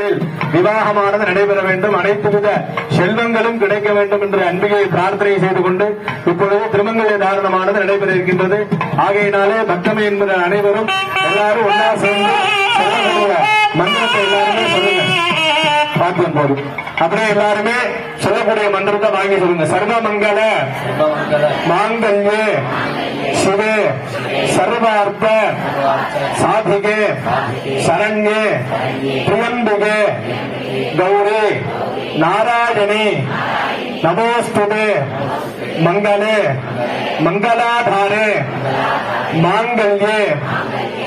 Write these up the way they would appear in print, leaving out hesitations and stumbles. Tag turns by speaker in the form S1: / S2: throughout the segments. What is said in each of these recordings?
S1: நாளில் விவாகமானது நடைபெற வேண்டும், அனைத்து வித செல்வங்களும் கிடைக்க வேண்டும் என்று அன்பிகை பிரார்த்தனை செய்து கொண்டு இப்பொழுது திருமங்கல்ய தாரணமானது நடைபெற இருக்கின்றது. ஆகையினாலே பக்தமை என்பது அனைவரும் எல்லாரும் ஒன்னா சேர்ந்து மந்திரத்தை எல்லாருமே சொல்லுங்க. பாத்தியம் போதும் அப்படியே எல்லாருமே சொல்லக்கூடிய மந்திரத்தை வாங்கி சொல்லுங்க. சர்வமங்கல மாங்கல்யே சிவே சர்வார்த்த சாதிகே சரண்யே திரியம்பிகே கௌரி நாராயணி நமோஸ்துதே மங்களே மங்களாதாரே மாங்கல்யே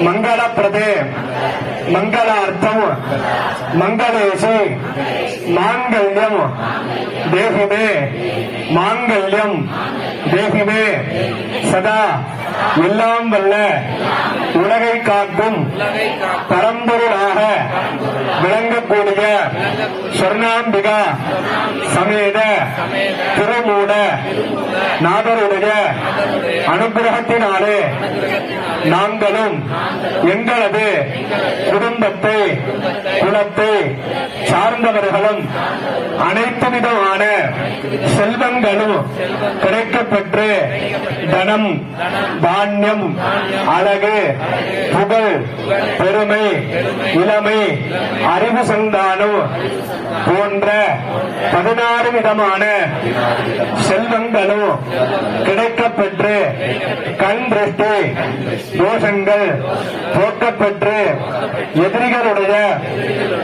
S1: மங்களப்பிரதே மங்களார்த்தம் மங்களேஷி மாங்கல்யம் தேகிமே மாங்கல்யம் தேகிமே சதா எல்லாம் வல்ல உலகை காக்கும் பரம்பொருளாக விளங்கக்கூடிய சொர்ணாம்பிகா சமேத திருமூட நாதருடைய அனுகிரகத்தினாலே நாங்களும் எங்களது குடும்பத்தை குலத்தை சார்ந்தவர்களும் அனைத்து விதமான செல்வங்களும் கிடைக்கப்பெற்று தனம் தானியம் அழகு புகழ் பெருமை இளமை அறிவு சந்தானம் போன்ற 16 விதமான செல்வங்களும் கிடைக்கப்பெற்று கண் திருஷ்டி தோஷங்கள் போக்கப்பெற்று எதிரிகளுடைய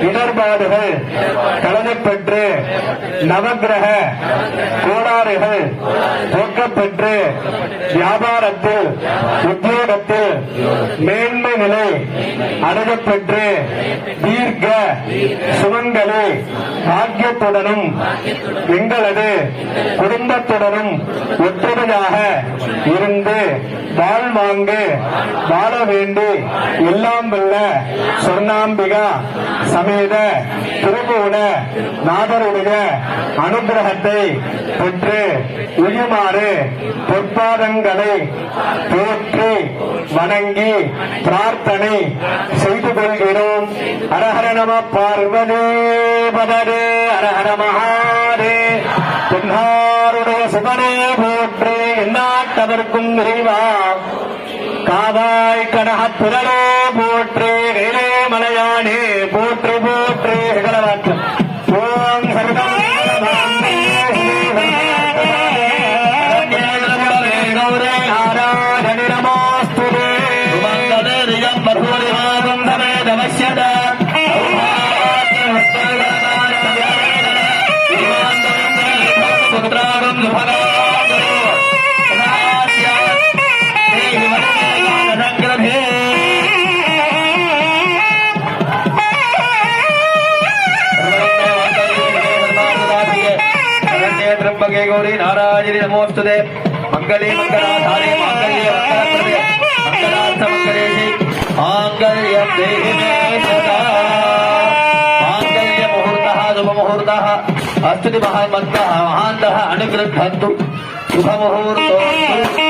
S1: இடர்பாடுகள் களையப்பெற்று நவக்கிரக கோளாறுகள் போக்கப்பெற்று வியாபாரத்தில் உத்தியோகத்தில் மேன்மை நிலை அடையப்பெற்று தீர்க்க சுமங்கலி பாக்கியத்துடனும் எங்களது குடும்பத்துடனும் ஒற்றுமையாக இருந்து வாழ்வாங்கு வாழ வேண்டி எல்லாம் வல்ல சொர்ணாம்பிகா சமேத திருமூல நாதருடைய அனுகிரகத்தை பெற்று உயுமாறு பொற்பாதங்களை போற்றி வணங்கி பிரார்த்தனை செய்து கொள்கிறோம். ஹரஹர நம பார்வதி பதரே ஹரஹர மகாதே பொன்னாருடைய சுபனே போற்று எந்நாட்டவர்க்கும் நிறைவா காவாய் கனகத்துரலே போற்று வேலே மலையானே போற்று போற்று ஹிகளவாற்று ஓம் சர்வம் நாராயணி நமோஸ்துதே गौरी नारायणी नमोस्तुते मंगले मंगलाधारे मांगल्ये मंगलप्रदे मंगलार्थ मंगलेशि मांगल्यं देहि मे सदा मांगल्य मुहूर्तः शुभ मुहूर्तः अस्तुति महामन्तः महान्तः अनुगृह्णन्तु शुभ मुहूर्तोऽस्तु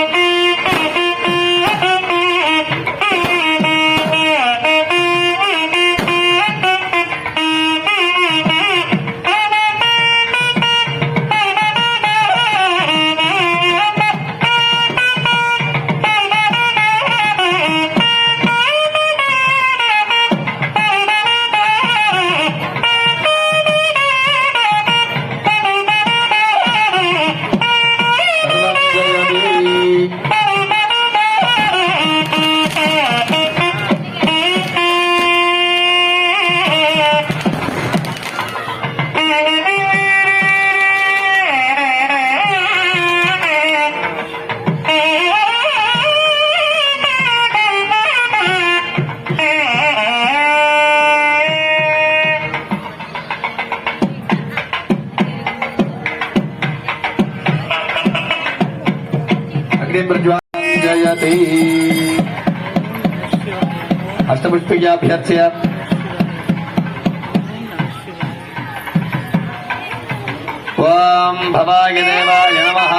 S1: जयति अष्टपुष्पिकाभ्यर्च्य ओम भवाय देवाय नमः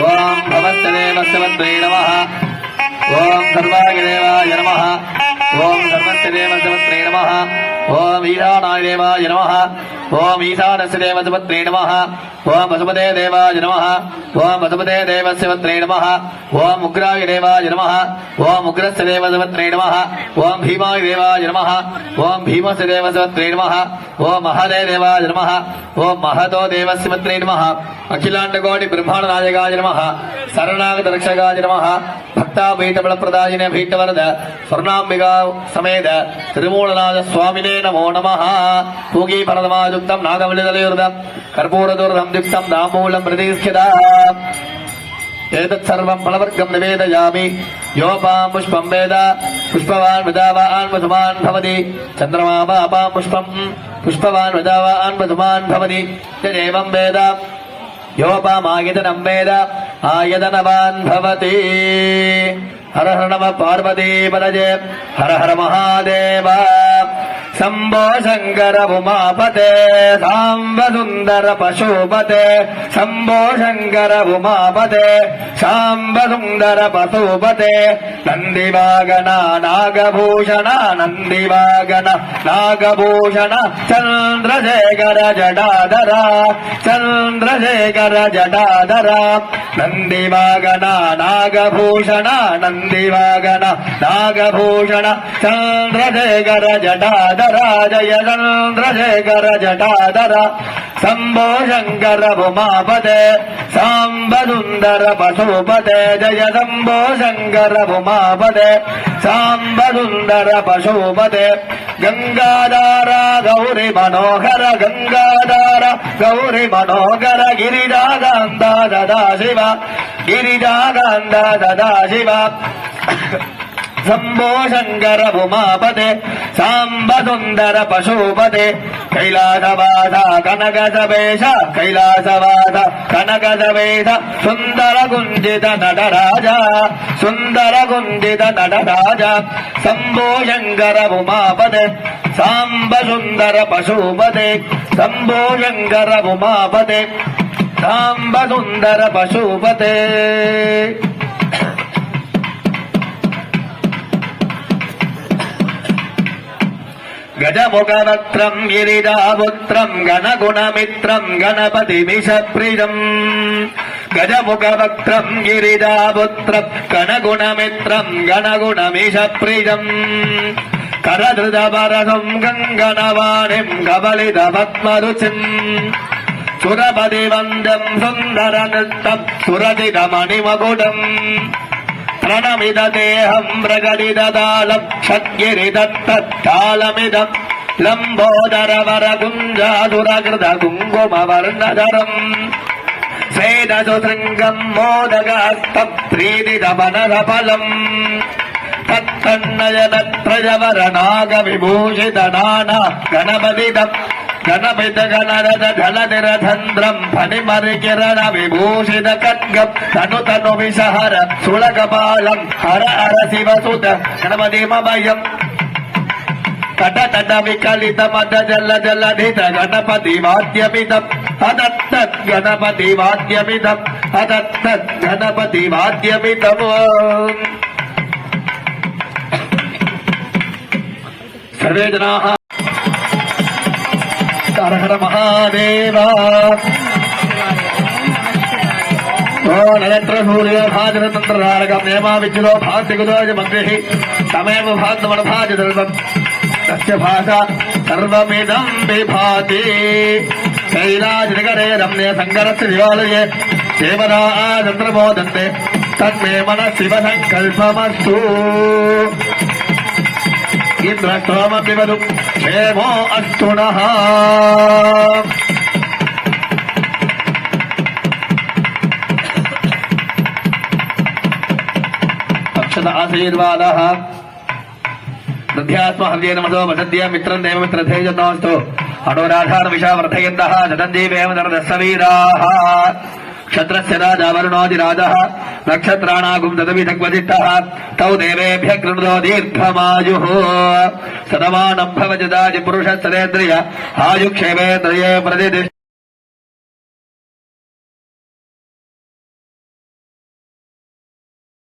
S1: ओम भवत्तदेवस्वत्वे नमः ओम सर्वाय देवाय नमः ओम सर्वत्तदेवस्वत्वे नमः ओम ईशानाय देवाय नमः ओम ईशानस्य देवस्य पत्रे नमः ओम वसुपते देवाय नमः ओम वसुपते देवस्य पत्रे नमः ओम उग्राय देवाय नमः ओम उग्रस्य देवस्य पत्रे नमः ओम भीमाय देवाय नमः ओम भीमस्य देवस्य पत्रे नमः ओम महदे देवाय नमः ओम महतो देवस्य पत्रे नमः अखिलाण्डकोटि ब्रह्माण्ड नायकाय नमः शरणागत रक्षकाय नमः भक्ता भीटबलप्रदायिने भीटवरद स्वर्णाम्बिका समेत तिरुमूलनाथ स्वामिने नमो नमः पूगी भरदमायुक्तं नागवलिदलयुर्दं कर्पूरदुर्दं युक्तं दामूलं प्रतिष्ठिता एतत्सर्वं फलवर्गं निवेदयामि योपां पुष्पं वेद पुष्पवान् विदावान् मधुमान् भवति चन्द्रमा वापां पुष्पं पुष्पवान् विदावान् मधुमान् भवति यदेवं वेद योपामायतनं वेद आयतनवान् भवति हर हर नमः पार्वती पदये हर हर महादेव शंभो शंकर उमापते सांब सुंदर पशुपते शंभो शंकर उमापते सांब सुंदर पशुपते नंदिवागन नागभूषण नंदिवागन नागभूषण चंद्रशेखर जटाधर चंद्रशेखर जटाधर नंदिवागन नागभूषण नंदिवागन नागभूषण चंद्रशेखर जटाधर जय चंद्रशेखर जटाधर शंभो शंकर उमापते सांब सुंदर पशुपते जय शंभो शंकर उमापते सांब सुंदर पशुपते गंगाधार गौरी मनोहर गंगाधार गौरी मनोहर गिरिजाकांत सदा शिव गिरिजाकांत सदा शिव शंभो शंकर उमापते सांब सुंदर पशुपते कैलासवास कनक सवेश कैलासवास कनक सवेश सुंदर कुंजित नटराज सुंदर कुंजित नटराज शंभो शंकर उमापते सांब सुंदर पशुपते शंभो शंकर उमापते सांब सुंदर पशुपते गजमुखवक्त्रं गिरिजापुत्रं गणगुणमित्रं गणपतिमिषप्रियं गजमुखवक्त्रं गिरिजापुत्रं गणगुणमित्रं गणगुणमिषप्रियं करधृतवरदं गङ्गनवाणिं कबलितपद्मरुचिं सुरपतिवन्द्यं सुन्दरनृत्तं सुरजितमणिमकुटम् प्रणमिददेहं प्रकटिततालं षड्गिरिदत्ततालमिदं लम्बोदरवरकुञ्जासुरकृत कुङ्कुमवर्णधरम् स्वेदसुशृङ्गं मोदकहस्तं प्रीतितमनरफलम् तत्तन्नयनत्रजवरनागविभूषितनाना गणपतिदम् गणपित गणरथ धलनिरथन्द्रं फणिमरिकिरण विभूषित खड्गं तनु तनु विषहर सुलकपालं हर हर शिवसुत गणपतिमभयम् तट तट विकलित मद जल जलधित गणपति वाद्यमिदम् अदत्तत् गणपति वाद्यमिदम् अदत्तत् गणपति वाद्यमिदम् सर्वे जनाः हर हर महादेव ओ नयत्र सूर्य भाजन तंत्रधारकं नेमा विज्रो भान्ति गुदोज मंत्रिः तमेव भान्तमनभाज दर्पं तस्य भाषा सर्वमिदं विभाति कैलासनगरे रम्य शङ्करस्य देवालये देवता चन्द्रमोदन्ते तन्मे मनः शिवसङ्कल्पमस्तु इंद्रस्तोमपि वदु क्षेमो अस्तु नः अक्षत आशीर्वादः दध्यात्म हृदय नमसो वसद्य मित्रं देव मित्रधेजन्नोऽस्तु अणुराधार विषा वर्धयन्तः जगञ्जीवेम नरदस्सवीराः क्षत्रस्य राजा वरुणोऽधिराजः नक्षत्राणागुं ददविदग्वदिष्टः तौ देवेभ्यः कृणुतो दीर्घमायुः सदमानं भवजदाजि पुरुषः सदेन्द्रिय आयुक्षेवेन्द्रिये प्रतिष्ठितः